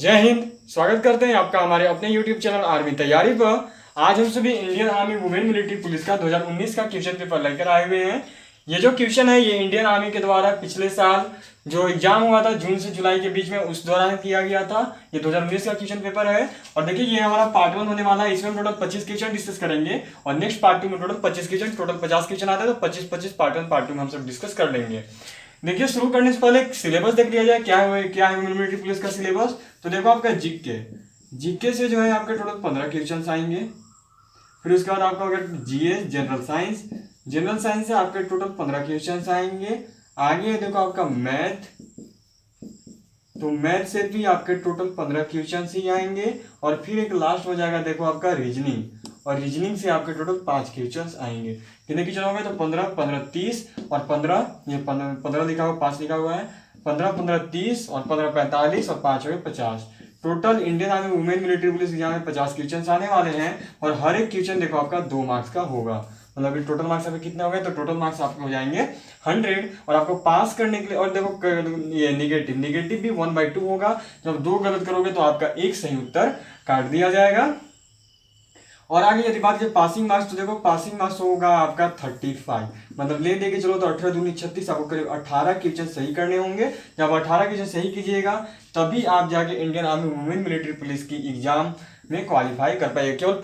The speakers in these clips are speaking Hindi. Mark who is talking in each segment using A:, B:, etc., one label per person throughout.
A: जय हिंद। स्वागत करते हैं आपका हमारे अपने YouTube चैनल आर्मी तैयारी पर। आज हम सभी Indian army women military police का 2019 का क्वेश्चन पेपर लेकर आए हुए हैं। ये जो क्वेश्चन है ये इंडियन आर्मी के द्वारा पिछले साल जो एग्जाम हुआ था जून से जुलाई के बीच में उस दौरान किया गया था। ये 2019 का क्वेश्चन पेपर है और देखिए ये हमारा पार्ट 1 होने वाला है। इसमें हम टोटल 25 क्वेश्चन डिस्कस करेंगे और नेक्स्ट पार्ट 2 में टोटल 25 क्वेश्चन, टोटल 50 क्वेश्चन आते हैं तो 25 पार्ट 1 पार्ट 2 में हम सब डिस्कस कर लेंगे। देखिए शुरू करने से पहले सिलेबस देख लिया जाए क्या है मिलिट्री पुलिस का सिलेबस। तो देखो आपका जीके से जो है आपके टोटल 15 क्वेश्चन आएंगे। फिर उसके बाद आपका अगर जीएस जनरल साइंस से आपके टोटल 15 क्वेश्चन आएंगे। आगे देखो आपका मैथ, तो मैथ से भी आपके टोटल 15 क्वेश्चन ही आएंगे। और फिर एक लास्ट हो जाएगा देखो आपका रीजनिंग, और रीजनिंग से आपके टोटल 5 क्वेश्चन आएंगे। कितने क्वेश्चन होंगे तो 15 30 और 15 ये 15 लिखा हुआ 5 लिखा हुआ है 15 30 और 15 45 और 5 हो गए 50। Total Indian army women military police exam में 50 क्वेश्चन आने वाले हैं और हर एक क्वेश्चन देखो आपका 2 मार्क्स का होगा। मतलब कि टोटल मार्क्स आपके कितने हो गए तो टोटल मार्क्स आपके हो जाएंगे 100। और आपको पास करने के लिए और देखो ये निगेटिव भी 1/2 होगा। जब 2 गलत करोगे तो आपका एक सही उत्तर काट दिया जाएगा। और आगे यदि बात करें पासिंग मार्क्स तो देखो पासिंग मार्क्स होगा आपका 35। मतलब ले देके चलो तो 18 दूनी 36, आपको करीब 18 क्वेश्चन सही करने होंगे। जब 18 क्वेश्चन सही कीजिएगा तभी आप जाके Indian army women military police की एग्जाम में क्वालिफाई कर पाएंगे। केवल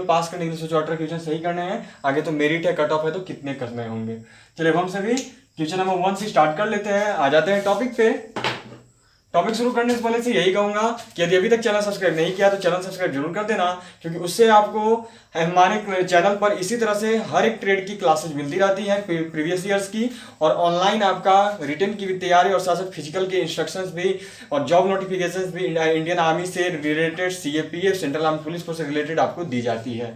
A: पास करने के लिए सोचो 18 क्वेश्चन सही करने हैं। आगे तो मेरिट है, कट ऑफ है तो कितने करने होंगे। चलिए हम सभी क्वेश्चन नंबर 1 से स्टार्ट कर लेते हैं। आ जाते हैं टॉपिक पे। टॉपिक शुरू करने से पहले से यही कहूंगा कि यदि अभी तक चैनल सब्सक्राइब नहीं किया तो चैनल सब्सक्राइब जरूर कर देना, क्योंकि उससे आपको हमारे चैनल पर इसी तरह से हर एक ट्रेड की क्लासेस मिलती रहती हैं प्रीवियस ईयर्स की, और ऑनलाइन आपका रिटन की भी तैयारी और साथ साथ फिजिकल के इंस्ट्रक्शंस भी और जॉब नोटिफिकेशंस भी इंडियन आर्मी से related, CAPF central arm police force से रिलेटेड आपको दी जाती है।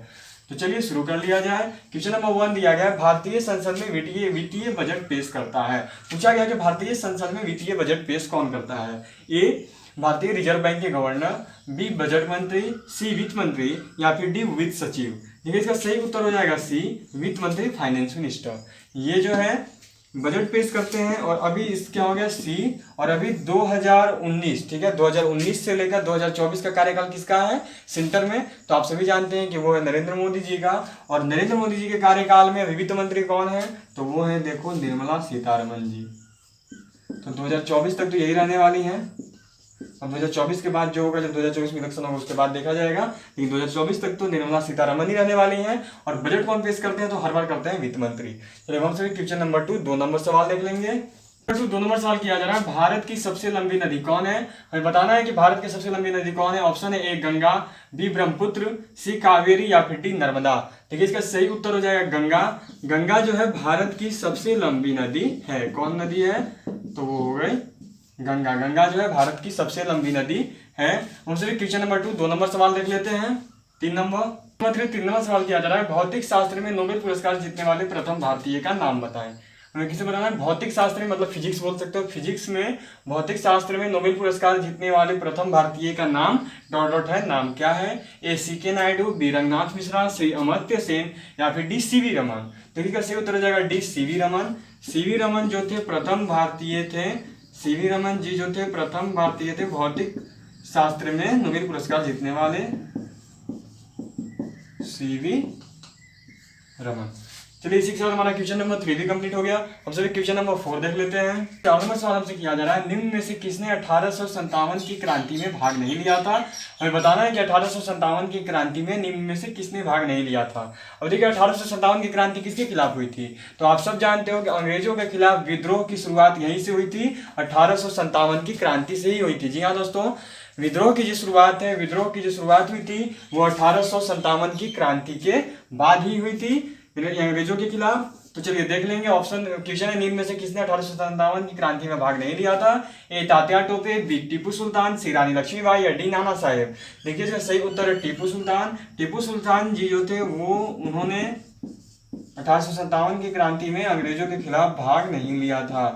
A: तो चलिए शुरू कर लिया जाए। क्वेश्चन नंबर 1 दिया गया है भारतीय संसद में वित्तीय बजट पेश करता है। पूछा गया कि भारतीय संसद में वित्तीय बजट पेश कौन करता है। ए भारतीय रिजर्व बैंक के गवर्नर, बी बजट मंत्री, सी वित्त मंत्री या फिर डी वित्त सचिव। देखिए इसका सही उत्तर हो जाएगा सी वित्त मंत्री, फाइनेंस मिनिस्टर। ये जो है बजट पेश करते हैं। और अभी इस क्या हो गया सी, और अभी 2019, ठीक है 2019 से लेकर 2024 का कार्यकाल किसका है सेंटर में, तो आप सभी जानते हैं कि वो है नरेंद्र मोदी जी का। और नरेंद्र मोदी जी के कार्यकाल में वित्त मंत्री कौन है तो वो है देखो निर्मला सीतारमण जी। तो 2024 तक तो यही रहने वाली हैं। अब 2024 के बाद जो होगा, जब 2024 में इलेक्शन होगा उसके बाद देखा जाएगा, लेकिन 2024 तक तो निर्मला सीतारमण ही रहने वाली हैं। और बजट कौन पेश करते हैं तो हर बार करते हैं वित्त मंत्री। चलिए हम सभी क्वेश्चन नंबर 2 2 नंबर सवाल देख लेंगे। 2 नंबर सवाल किया जा रहा है, भारत की सबसे लंबी नदी कौन है। हमें बताना है कि भारत की सबसे लंबी नदी कौन है। ऑप्शन है ए गंगा, बी ब्रह्मपुत्र, सी कावेरी या फिर डी नर्मदा। देखिए इसका सही उत्तर हो जाएगा गंगा। गंगा जो है भारत की सबसे लंबी नदी है। कौन नदी है तो वो हो गई गंगा। गंगा जो है भारत की सबसे लंबी नदी है। हम सभी क्वेश्चन नंबर 2 2 नंबर सवाल देख लेते हैं। 3 नंबर सवाल किया जा रहा है, भौतिक शास्त्र में नोबेल पुरस्कार जीतने वाले प्रथम भारतीय का नाम बताएं। हमें किसे बताना है भौतिक शास्त्र में, मतलब फिजिक्स बोल सकते हो। फिजिक्स में भौतिक शास्त्र में नोबेल पुरस्कार जीतने वाले प्रथम भारतीय का नाम डॉट है। नाम क्या है। ए सी.के. नायडू, बी रंगनाथ मिश्रा, सी अमर्त्य सेन या फिर डी सी.वी. रमन। देखिए का सही उत्तर हो जाएगा D CV. Raman. CV. Raman जो थे प्रथम भारतीय थे, सी.वी. रमन जी जो थे प्रथम भारतीय थे भौतिक शास्त्र में नोबेल पुरस्कार जीतने वाले, सी.वी. रमन। चलिए इसी के साथ हमारा क्वेश्चन नंबर 3 भी कंप्लीट हो गया। हम सभी क्वेश्चन नंबर 4 देख लेते हैं। 4 नंबर सवाल हमसे किया जा रहा है, निम्न में से किसने 1857 की क्रांति में भाग नहीं लिया था। हमें बताना है कि 1857 की क्रांति में निम्न में से किसने भाग नहीं लिया था। अब देखिए 1857 की क्रांति किसके खिलाफ हुई थी, तो आप सब जानते हो कि अंग्रेजों के खिलाफ विद्रोह की शुरुआत यहीं से हुई थी। 1857 की क्रांति से ही हुई थी। जी हाँ दोस्तों, विद्रोह की जो शुरुआत हुई थी वो 1857 की क्रांति के बाद ही हुई थी अंग्रेजों के खिलाफ। तो चलिए देख लेंगे। ऑप्शन क्वेश्चन है, निम्न में से किसने 1857 की क्रांति में भाग नहीं लिया था। ए तात्या टोपे, बी टीपू सुल्तान, सी रानी लक्ष्मीबाई या डी नाना साहेब। देखिए इसका सही उत्तर है टीपू सुल्तान। टीपू सुल्तान जी जो थे वो उन्होंने 1857 की क्रांति में अंग्रेजों के खिलाफ भाग नहीं लिया था।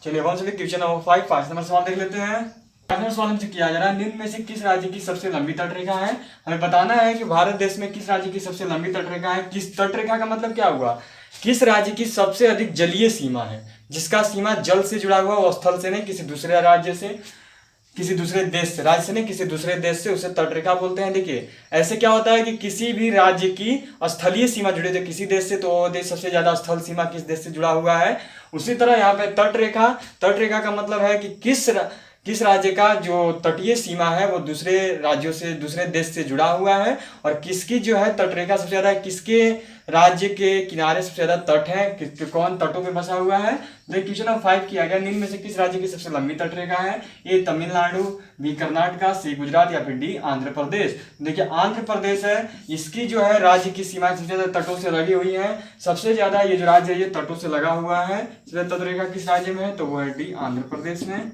A: चलिए अब चलिए क्वेश्चन नंबर 5 नंबर सवाल देख लेते हैं। सवाल हमसे किया जा रहा है, निम्न में से किस राज्य की सबसे लंबी तटरेखा है। हमें बताना है कि भारत देश में किस राज्य की सबसे लंबी तटरेखा है। किस तटरेखा का मतलब क्या हुआ, किस राज्य की सबसे अधिक जलीय सीमा है, जिसका सीमा जल से जुड़ा हुआ हो, स्थल से नहीं, किसी दूसरे राज्य से। किसी दूसरे देश से, राज्य से नहीं, किसी दूसरे देश से, उसे तटरेखा बोलते हैं। देखिए ऐसे क्या होता है कि किसी भी राज्य की स्थलीय सीमा जुड़ी होती है किसी देश से, तो वो देश सबसे ज्यादा स्थल सीमा किस देश से जुड़ा हुआ है। उसी तरह यहाँ पे तटरेखा, तटरेखा का मतलब है कि किस राज्य का जो तटीय सीमा है वो दूसरे राज्यों से, दूसरे देश से जुड़ा हुआ है, और किसकी जो है तटरेखा सबसे ज्यादा, किसके राज्य के किनारे सबसे ज्यादा तट है, कौन तटों पे बसा हुआ है। देखिए क्वेश्चन नंबर 5 किया गया, निम्न में से किस राज्य की सबसे लंबी तटरेखा है। ए तमिलनाडु, बी कर्नाटका, सी गुजरात या फिर डी आंध्र प्रदेश। देखिए आंध्र प्रदेश है, इसकी जो है राज्य की सीमा सबसे ज्यादा तटों से लगी हुई है, सबसे ज्यादा ये जो राज्य है ये तटों से लगा हुआ है। तटरेखा किस राज्य में है, तो वो है डी आंध्र प्रदेश में।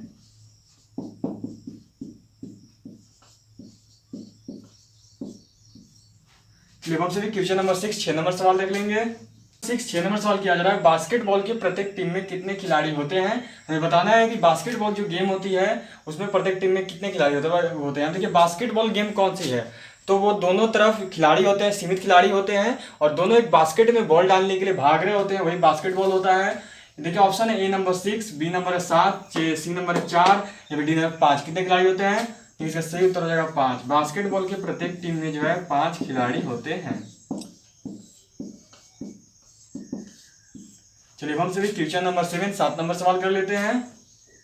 A: से भी क्वेश्चन नंबर 6 6 नंबर सवाल देख लेंगे। 6 नंबर सवाल किया जा रहा है, बास्केटबॉल के प्रत्येक टीम में कितने खिलाड़ी होते हैं। हमें बताना है कि बास्केटबॉल जो गेम होती है उसमें प्रत्येक टीम में कितने खिलाड़ी होते हैं। देखिए बास्केटबॉल गेम कौन सी है, तो वो दोनों तरफ खिलाड़ी होते हैं, सीमित खिलाड़ी होते हैं, और दोनों एक बास्केट में बॉल डालने के लिए भाग रहे होते हैं, वही बास्केटबॉल होता है। देखिए ऑप्शन है A number 6, B number 7, C number 4 या फिर डी नंबर 5। कितने खिलाड़ी होते हैं, इसका सही उत्तर हो जाएगा 5। बास्केटबॉल के प्रत्येक टीम में जो है 5 खिलाड़ी होते हैं। चलिए हम सभी क्वेश्चन नंबर 7 7 नंबर सवाल कर लेते हैं।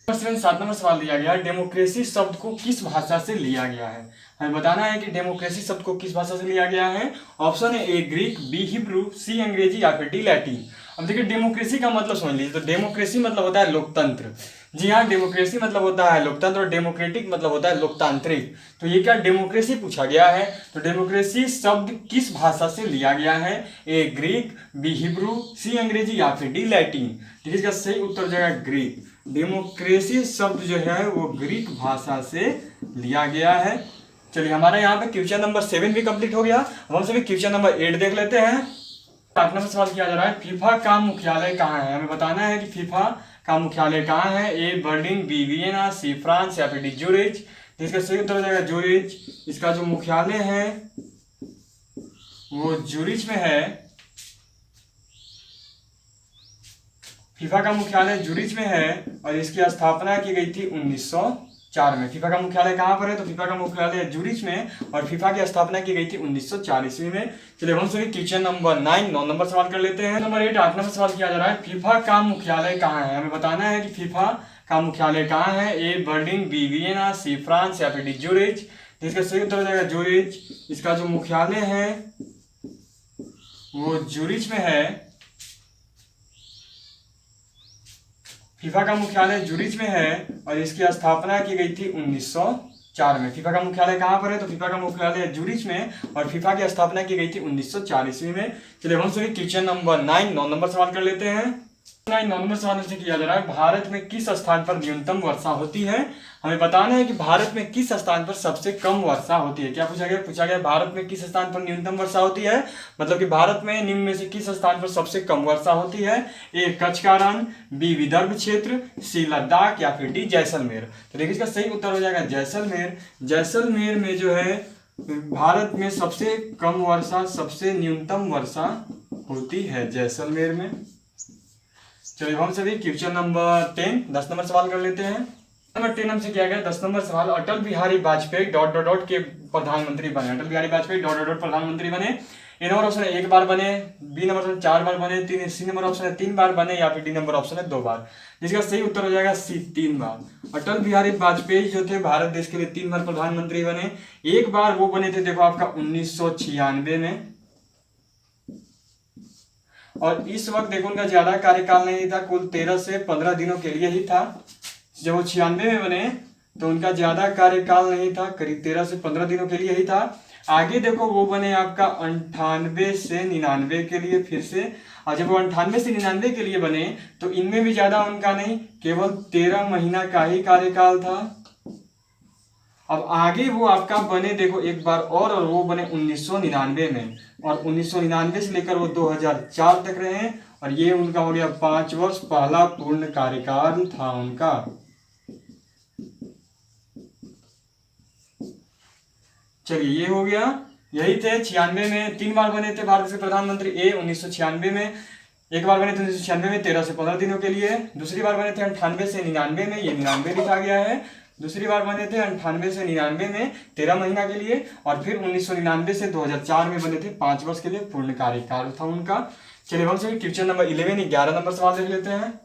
A: 7 नंबर सवाल दिया गया है, डेमोक्रेसी शब्द को किस भाषा से लिया गया है। हमें बताना है कि डेमोक्रेसी शब्द को किस भाषा से लिया गया है। ऑप्शन है ए ग्रीक, बी हिब्रू, सी अंग्रेजी या फिर डी लैटिन। अब देखिए डेमोक्रेसी का मतलब समझ लीजिए, तो डेमोक्रेसी मतलब होता है लोकतंत्र। जी हाँ, डेमोक्रेसी मतलब होता है लोकतंत्र, और डेमोक्रेटिक मतलब होता है लोकतांत्रिक। तो ये क्या डेमोक्रेसी पूछा गया है, तो डेमोक्रेसी शब्द किस भाषा से लिया गया है। ए ग्रीक, बी हिब्रू, सी अंग्रेजी या फिर डी लैटिन। ठीक है, इसका सही उत्तर हो जाएगा ग्रीक। डेमोक्रेसी शब्द जो है वो ग्रीक भाषा से लिया गया है। चलिए हमारे यहाँ पे क्वेश्चन नंबर 7 भी कंप्लीट हो गया। अब हम सभी क्वेश्चन नंबर 8 देख लेते हैं। 8 नंबर सवाल किया जा रहा है, फीफा का मुख्यालय कहाँ है। हमें बताना है कि फीफा का मुख्यालय कहाँ है। A Berlin, B Vienna, C France या फिर डी ज्यूरिच। इसका सही उत्तर हो जाएगा ज्यूरिच। इसका जो मुख्यालय है वो ज्यूरिच में है। फीफा का मुख्यालय ज्यूरिच में है और इसकी स्थापना की गई थी 1904 में। फीफा का मुख्यालय कहाँ पर है, तो फीफा का मुख्यालय ज्यूरिच में, और फीफा की स्थापना की गई थी 1904 ईस्वी में। चलिए हम सभी क्वेश्चन नंबर 9 नंबर सवाल कर लेते हैं। नंबर 8 नंबर सवाल किया जा रहा है, फीफा का मुख्यालय कहाँ है। हमें बताना है कि फीफा का मुख्यालय कहाँ है। A Berlin, B Vienna, C France या फिर डी ज्यूरिच। इसका सही उत्तर हो जाएगा ज्यूरिच। इसका जो मुख्यालय है वो ज्यूरिच में है। फीफा का मुख्यालय ज्यूरिच में है और इसकी स्थापना की गई थी 1904 में। फीफा का मुख्यालय कहाँ पर है, तो फीफा का मुख्यालय ज्यूरिच में, और फीफा की स्थापना की गई थी 1904 ईस्वी में। चलिए हम सभी क्वेश्चन नंबर 9 नंबर सवाल कर लेते हैं। 9 नंबर सवाल से किया जा रहा है, भारत में किस स्थान पर न्यूनतम वर्षा होती है। हमें बताना है कि भारत में किस स्थान पर सबसे कम वर्षा होती है। क्या पूछा गया भारत में किस स्थान पर न्यूनतम वर्षा होती है, मतलब कि भारत में निम्न में से किस स्थान पर सबसे कम वर्षा होती है। ए कच्छ का रण, बी विदर्भ क्षेत्र, सी लद्दाख या फिर डी जैसलमेर। तो देखिए इसका सही उत्तर हो जाएगा जैसलमेर। जैसलमेर में जो है भारत में सबसे कम वर्षा, सबसे न्यूनतम वर्षा होती है जैसलमेर में। चलिए हम सभी क्वेश्चन नंबर 10 नंबर सवाल कर लेते हैं। नंबर 10 हमसे किया गया 10 नंबर सवाल, अटल बिहारी वाजपेयी ... के प्रधानमंत्री बने। अटल बिहारी वाजपेयी ... प्रधानमंत्री बने। ए नंबर ऑप्शन है 1 बार बने, बी नंबर ऑप्शन 4 बार बने, सी नंबर ऑप्शन है 3 बार बने या फिर डी नंबर ऑप्शन है 2 बार। जिसका सही उत्तर हो जाएगा सी 3 बार। अटल बिहारी वाजपेयी जो थे भारत देश के लिए 3 बार प्रधानमंत्री बने। एक बार वो बने थे देखो आपका 1996 में, और इस वक्त देखो उनका ज्यादा कार्यकाल नहीं था, कुल 13 से 15 दिनों के लिए ही था। जब वो 96 में बने तो उनका ज्यादा कार्यकाल नहीं था, करीब 13 से 15 दिनों के लिए ही था। आगे देखो वो बने आपका 98 से 99 के लिए फिर से, और जब वो 98 से 99 के लिए बने तो इनमें भी ज्यादा उनका नहीं, केवल 13 महीना का ही कार्यकाल था। अब आगे वो आपका बने देखो एक बार और वो बने 1999 में, और 1999 से लेकर वो 2004 तक रहे, और ये उनका हो गया 5 वर्ष पहला पूर्ण कार्यकाल था उनका। चलिए ये हो गया, यही थे। 96 में 3 बार बने थे भारत के प्रधानमंत्री। ए 1996 में एक बार बने थे 1996 में 13 से 15 दिनों के लिए, दूसरी बार बने थे 98 से 99 में, ये 99 लिखा गया है। दूसरी बार बने थे 98 से 99 में 13 महीना के लिए, और फिर 1999 से 2004 में बने थे 5 वर्ष के लिए, पूर्ण कार्यकाल था उनका। चलिए हम से क्वेश्चन नंबर 11 11 नंबर सवाल देख लेते हैं।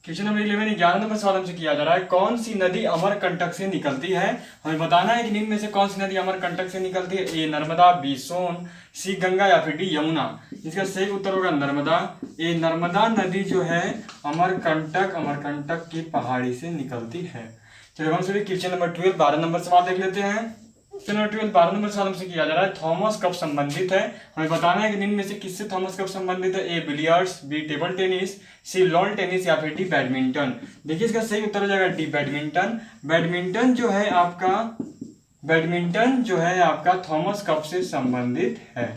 A: क्वेश्चन नंबर 11 11 नंबर सवाल हमसे किया जा रहा है, कौन सी नदी अमरकंटक से निकलती है? हमें बताना है कि निम्न में से कौन सी नदी अमरकंटक से निकलती है। ए नर्मदा, बी सोन, सी गंगा या फिर डी यमुना। इसका सही उत्तर होगा नर्मदा। ए नर्मदा नदी जो है अमरकंटक की पहाड़ी से निकलती है। चलिए हम सभी क्वेश्चन नंबर 12 12 नंबर सवाल देख लेते हैं। क्वेश्चन नंबर 12 12 नंबर सवाल हमसे किया जा रहा है, थॉमस कप संबंधित है? हमें बताना है कि निम्न में से किससे थॉमस कप संबंधित है। ए बिलियर्ड्स, बी टेबल टेनिस, सी लॉन टेनिस या फिर डी बैडमिंटन। देखिए इसका सही उत्तर हो जाएगा डी बैडमिंटन। बैडमिंटन जो है आपका थॉमस कप से संबंधित है।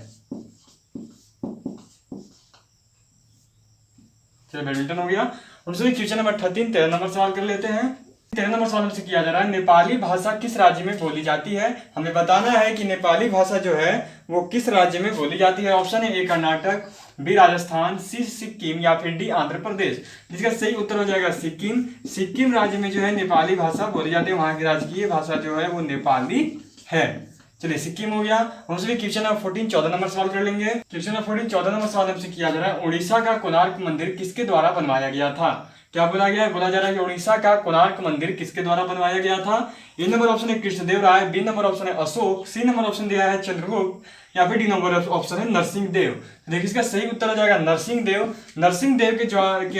A: चलिए बैडमिंटन हो गया। हम सभी क्वेश्चन नंबर 13 13 नंबर सवाल कर लेते हैं। 13 नंबर सवाल हमसे किया जा रहा है, नेपाली भाषा किस राज्य में बोली जाती है? हमें बताना है कि नेपाली भाषा जो है वो किस राज्य में बोली जाती है। ऑप्शन है ए कर्नाटक, बी राजस्थान, सी सिक्किम या फिर डी आंध्र प्रदेश। जिसका सही उत्तर हो जाएगा सिक्किम। सिक्किम राज्य में जो है नेपाली भाषा बोली जाती है, वहां की राजकीय भाषा जो है वो नेपाली है। चलिए सिक्किम हो गया। हम सभी क्वेश्चन नंबर 14 14 नंबर सवाल कर लेंगे। क्वेश्चन नंबर 14 14 नंबर सवाल हमसे किया जा रहा है, उड़ीसा का कोणार्क मंदिर किसके द्वारा बनवाया गया था? क्या बोला गया है? बोला जा रहा है कि उड़ीसा का कोणार्क मंदिर किसके द्वारा बनवाया गया था। ए नंबर ऑप्शन है कृष्णदेव राय, बी नंबर ऑप्शन है अशोक, सी नंबर ऑप्शन दिया है चंद्रगुप्त या फिर डी नंबर ऑप्शन है नरसिंह देव। देखिए इसका सही उत्तर हो जाएगा नरसिंह देव। नरसिंह देव के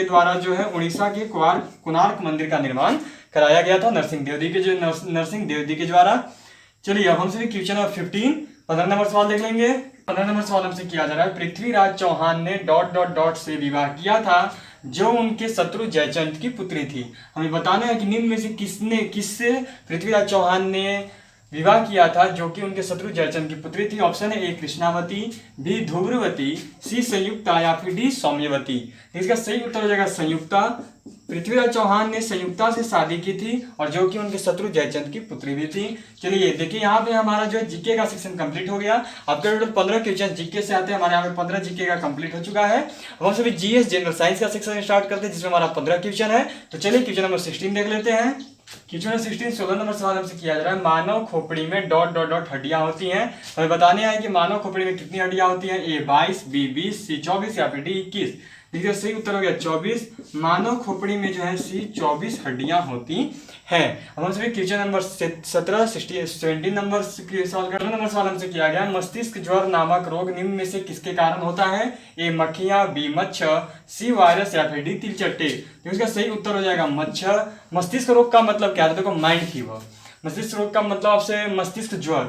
A: द्वारा जो है उड़ीसा के कोणार्क मंदिर का निर्माण कराया गया था, नरसिंह देव जी के द्वारा। चलिए अब हम सभी क्वेश्चन नंबर 15 नंबर सवाल देख लेंगे। 15 नंबर सवाल हमसे किया जा रहा है, पृथ्वीराज चौहान ने ... से विवाह किया था जो उनके शत्रु जयचंद की पुत्री थी। हमें बताना है कि निम्न में से किससे पृथ्वीराज चौहान ने विवाह किया था जो कि उनके शत्रु जयचंद की पुत्री थी। ऑप्शन है ए कृष्णावती, बी ध्रुववती, सी संयुक्ता या फिर डी सौम्यवती। इसका सही उत्तर हो जाएगा संयुक्ता। पृथ्वीराज चौहान ने संयुक्ता से शादी की थी और जो कि उनके शत्रु जयचंद की पुत्री भी थी। चलिए देखिए यहाँ पे हमारा जो है जीके का सेक्शन कंप्लीट हो गया। आपका टोटल 15 क्वेश्चन जीके से आते हैं, हमारे यहाँ पे 15 जीके का कंप्लीट हो चुका है। अब हम सभी जीएस जनरल साइंस का सेक्शन स्टार्ट करते हैं जिसमें हमारा 15 क्वेश्चन है। तो चलिए क्वेश्चन नंबर 16 देख लेते हैं। क्वेश्चन नंबर 16 16 नंबर सवाल हमसे किया जा रहा है, मानव खोपड़ी में ... हड्डियां होती हैं। हमें बताने हैं कि मानव खोपड़ी में कितनी हड्डियां होती हैं। ए 22, बी 20, सी 24 या फिर डी 21। देखिए सही उत्तर हो गया 24। मानव खोपड़ी में जो है सी 24 हड्डियां होती हैं। अब हम सभी क्वेश्चन नंबर 17 17 नंबर सवाल हमसे किया गया, मस्तिष्क ज्वर नामक रोग निम्न में से किसके कारण होता है। ए मक्खियां, बी मच्छर, सी वायरस या फिर डी तिलचट्टे। तो इसका सही उत्तर हो जाएगा मच्छर। मस्तिष्क रोग का मतलब क्या है? देखो माइंड फीवर। मस्तिष्क रोग का मतलब आपसे मस्तिष्क ज्वर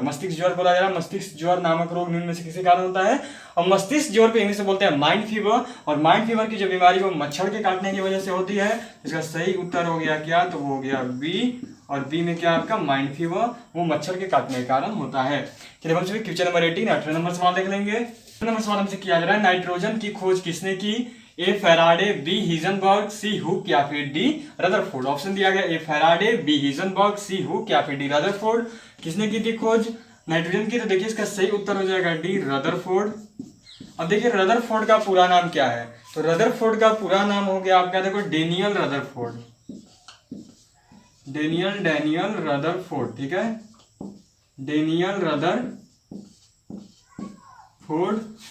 A: बोला जा रहा है। मस्तिष्क ज्वर नामक रोग निम्न में से किसके कारण होता है। और मस्तिष्क ज्वर को इंग्लिश में बोलते हैं माइंड फीवर। और माइंड फीवर की जो बीमारी वो मच्छर के काटने की वजह से होती है। इसका सही उत्तर हो गया क्या? तो वो हो गया बी। और बी में क्या आपका माइंड फीवर, वो मच्छर के काटने के कारण होता है। चलिए हम सभी क्वेश्चन नंबर 18 18 नंबर सवाल देख लेंगे। नंबर सवाल हमसे किया जा रहा है, नाइट्रोजन की खोज किसने की। ए फैराडे, बी हिजनबर्ग, सी हुक या फिर डी रदरफोर्ड। ऑप्शन दिया गया ए फैराडे, बी हिजनबर्ग, सी हुक या फिर डी रदरफोर्ड। किसने की थी खोज नाइट्रोजन की? तो देखिए इसका सही उत्तर हो जाएगा डी रदरफोर्ड। अब देखिए रदरफोर्ड का पूरा नाम क्या है। तो रदरफोर्ड का पूरा नाम हो गया आपका, देखो डेनियल रदरफोर्ड। डेनियल रदरफोर्ड, ठीक है, डेनियल रदरफोर्ड।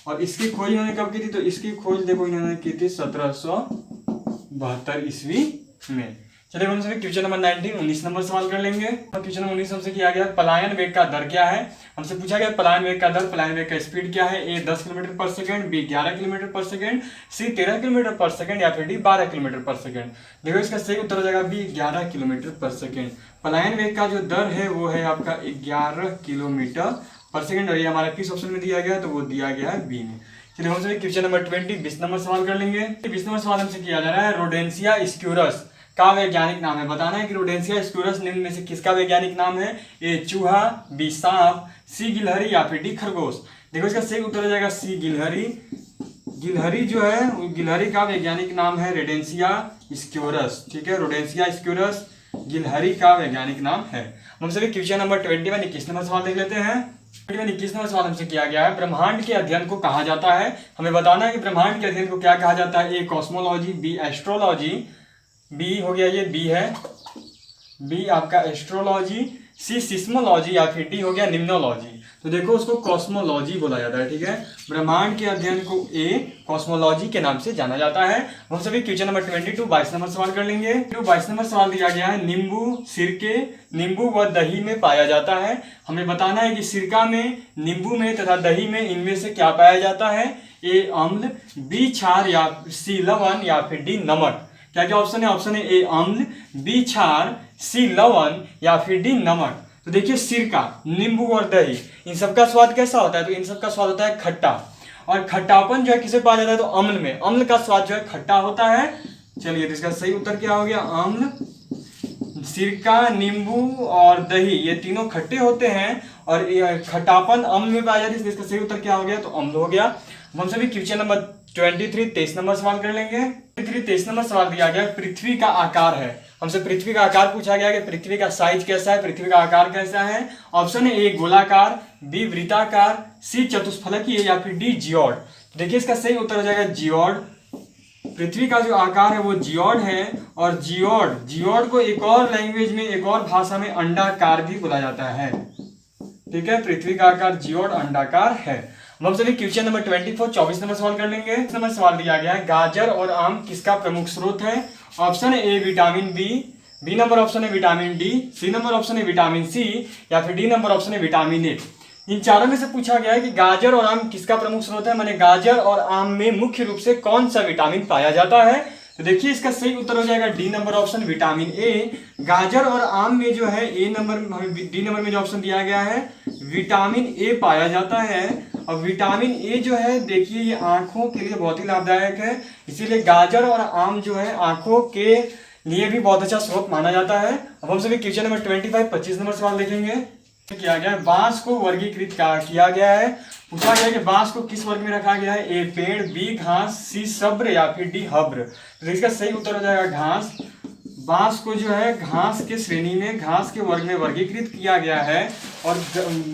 A: और इसकी खोज इन्होंने कब की थी? तो इसकी खोज देखो इन्होंने की थी 1772 ईस्वी में। चलिए हम सभी क्वेश्चन नंबर 19 नंबर सवाल कर लेंगे। क्वेश्चन नंबर 19 हमसे किया गया, पलायन वेग का दर क्या है। हमसे पूछा गया पलायन वेग का दर, पलायन वेग का स्पीड क्या है। ए 10 किलोमीटर पर सेकंड, बी 11 किलोमीटर पर सेकंड, सी 13 किलोमीटर पर सेकंड या फिर डी 12 किलोमीटर पर सेकंड। देखो इसका सही उत्तर हो जाएगा बी 11 किलोमीटर पर सेकंड। पलायन वेग का जो दर है वो है आपका 11 किलोमीटर पर सेकंड। और ये हमारा किस ऑप्शन में दिया गया? तो वो दिया गया है बी में। चलिए हम सभी क्वेश्चन नंबर 20 नंबर सवाल कर लेंगे। 20 नंबर सवाल हमसे किया जा रहा है, रोडेंसिया स्क्यूरस का वैज्ञानिक नाम है। बताना है कि रोडेंसिया स्क्यूरस निम्न में से किसका वैज्ञानिक नाम है। ए चूहा, बी सांप, सी गिलहरी या फिर डी खरगोश। देखो इसका सही उत्तर हो जाएगा सी गिलहरी। गिलहरी जो है, गिलहरी का वैज्ञानिक नाम है रोडेंसिया स्क्यूरस, ठीक है, रोडेंसिया स्क्यूरस गिलहरी का वैज्ञानिक नाम है। हम सभी क्वेश्चन नंबर 21 नंबर सवाल देख लेते हैं। 21 नंबर सवाल हमसे किया गया है, ब्रह्मांड के अध्ययन को कहा जाता है। हमें बताना है कि ब्रह्मांड के अध्ययन को क्या कहा जाता है। ए कॉस्मोलॉजी, बी एस्ट्रोलॉजी, बी हो गया ये बी है बी आपका एस्ट्रोलॉजी, सी सिस्मोलॉजी या फिर डी हो गया निम्नोलॉजी। तो देखो उसको कॉस्मोलॉजी बोला जाता है, ठीक है। ब्रह्मांड के अध्ययन को ए कॉस्मोलॉजी के नाम से जाना जाता है। हम सभी क्वेश्चन नंबर 22 22 नंबर सवाल कर लेंगे। 22 नंबर सवाल दिया गया है, नींबू सिरके, नींबू व दही में पाया जाता है। हमें बताना है कि सिरका में, नींबू में तथा दही में इनमें से क्या पाया जाता है। ए अम्ल, बी क्षार या सी लवण या फिर डी नमक। क्या क्या ऑप्शन है? ऑप्शन है ए अम्ल, बी क्षार, सी लवण या फिर डी नमक। तो देखिए सिरका, नींबू और दही, इन सबका स्वाद कैसा होता है? तो इन सबका स्वाद होता है खट्टा, और खट्टापन जो है किसे पाया जाता है? तो अम्ल में। अम्ल का स्वाद जो है खट्टा होता है। चलिए तो इसका सही उत्तर क्या हो गया? अम्ल। सिरका, नींबू और दही ये तीनों खट्टे होते हैं और खट्टापन अम्ल में पाया जाता है, इसका सही उत्तर क्या हो गया? तो अम्ल हो गया। हम सभी क्वेश्चन नंबर 23 23 नंबर सवाल कर लेंगे। 23 23 नंबर सवाल दिया गया, पृथ्वी का आकार है। हमसे पृथ्वी का आकार पूछा गया कि पृथ्वी का साइज कैसा है, पृथ्वी का आकार कैसा है। ऑप्शन है ए गोलाकार, बी वृत्ताकार, सी चतुष्फलकीय या फिर डी जियोड। देखिए इसका सही उत्तर हो जाएगा जियोड। पृथ्वी का जो आकार है वो जियोड है, और जियोड को एक और लैंग्वेज में, एक और भाषा में अंडाकार भी बोला जाता है, ठीक है। पृथ्वी का आकार जियोड, अंडाकार है। हम सभी क्वेश्चन नंबर 24 24 नंबर सवाल कर लेंगे। इस नंबर सवाल दिया गया है, गाजर और आम किसका प्रमुख स्रोत है। ऑप्शन है A vitamin B number option है vitamin D, C number option है विटामिन सी या फिर डी नंबर ऑप्शन है विटामिन ए। इन चारों में से पूछा गया है कि गाजर और आम किसका प्रमुख स्रोत है, माने गाजर और आम में मुख्य रूप से कौन सा विटामिन पाया जाता है। तो देखिए इसका सही उत्तर हो जाएगा D number option vitamin A. गाजर और आम में जो है डी नंबर में जो ऑप्शन दिया गया है विटामिन ए पाया जाता है। और विटामिन ए जो है देखिए ये आंखों के लिए बहुत ही लाभदायक है, इसीलिए गाजर और आम जो है आंखों के लिए भी बहुत अच्छा स्रोत माना जाता है। अब हम सभी क्वेश्चन नंबर 25 25 नंबर सवाल देखेंगे। किया गया है, बांस को वर्गीकृत किया गया है। पूछा गया कि बांस को किस वर्ग में रखा गया है। ए पेड़, बी घास, सी सब्र या फिर डी हब्र। तो इसका सही उत्तर हो जाएगा घास। बांस को जो है घास के श्रेणी में, घास के वर्ग में वर्गीकृत किया गया है, और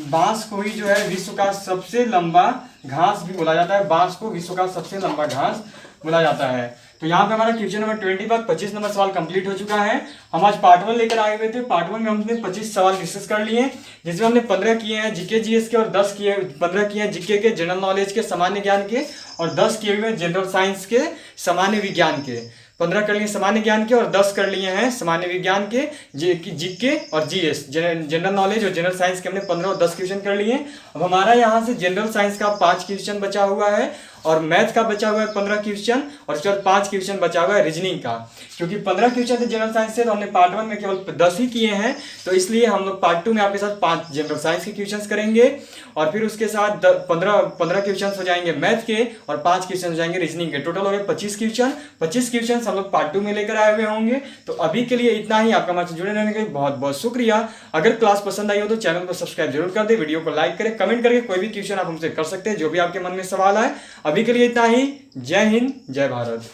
A: बांस को ही जो है विश्व का सबसे लंबा घास भी बोला जाता है। बांस को विश्व का सबसे लंबा घास बोला जाता है। तो यहाँ पे हमारा क्वेश्चन नंबर 25 नंबर सवाल कंप्लीट हो चुका है। हम आज पार्ट 1 लेकर आए हुए थे। पार्ट 1 में हमने 25 सवाल डिस्कस कर लिए, जिसमें हमने 15 किए हैं जीके जीएस के, और 15 किए हैं जीके के, जनरल नॉलेज के, सामान्य ज्ञान के, और 10 किए हुए जनरल साइंस के, सामान्य विज्ञान के। 15 कर लिए सामान्य ज्ञान के और 10 कर लिए हैं सामान्य विज्ञान के, जीके और जीएस, जनरल नॉलेज और जनरल साइंस के हमने 15 और 10 क्वेश्चन कर लिए। अब हमारा यहाँ से जनरल साइंस का 5 क्वेश्चन बचा हुआ है, और मैथ का बचा हुआ है 15 क्वेश्चन, और उसके बाद 5 क्वेश्चन बचा हुआ है रीजनिंग का। क्योंकि 15 क्वेश्चन थे जनरल साइंस से, तो हमने पार्ट 1 में केवल 10 ही किए हैं, तो इसलिए हम लोग पार्ट 2 में आपके साथ 5 जनरल साइंस के क्वेश्चन करेंगे, और फिर उसके साथ 15 क्वेश्चन हो जाएंगे मैथ के, और 5 क्वेश्चन हो जाएंगे रीजनिंग के। टोटल हो गए 25 क्वेश्चन। 25 क्वेश्चन हम लोग पार्ट 2 में लेकर आए हुए होंगे। तो अभी के लिए इतना ही। आपका हमारे से जुड़े रहने के लिए बहुत बहुत शुक्रिया। अगर क्लास पसंद आई हो तो चैनल को सब्सक्राइब जरूर कर दे, वीडियो को लाइक करें, कमेंट करके कोई भी क्वेश्चन आप हमसे कर सकते हैं, जो भी आपके मन में सवाल है। अभी के लिए इतना ही। जय हिंद, जय भारत।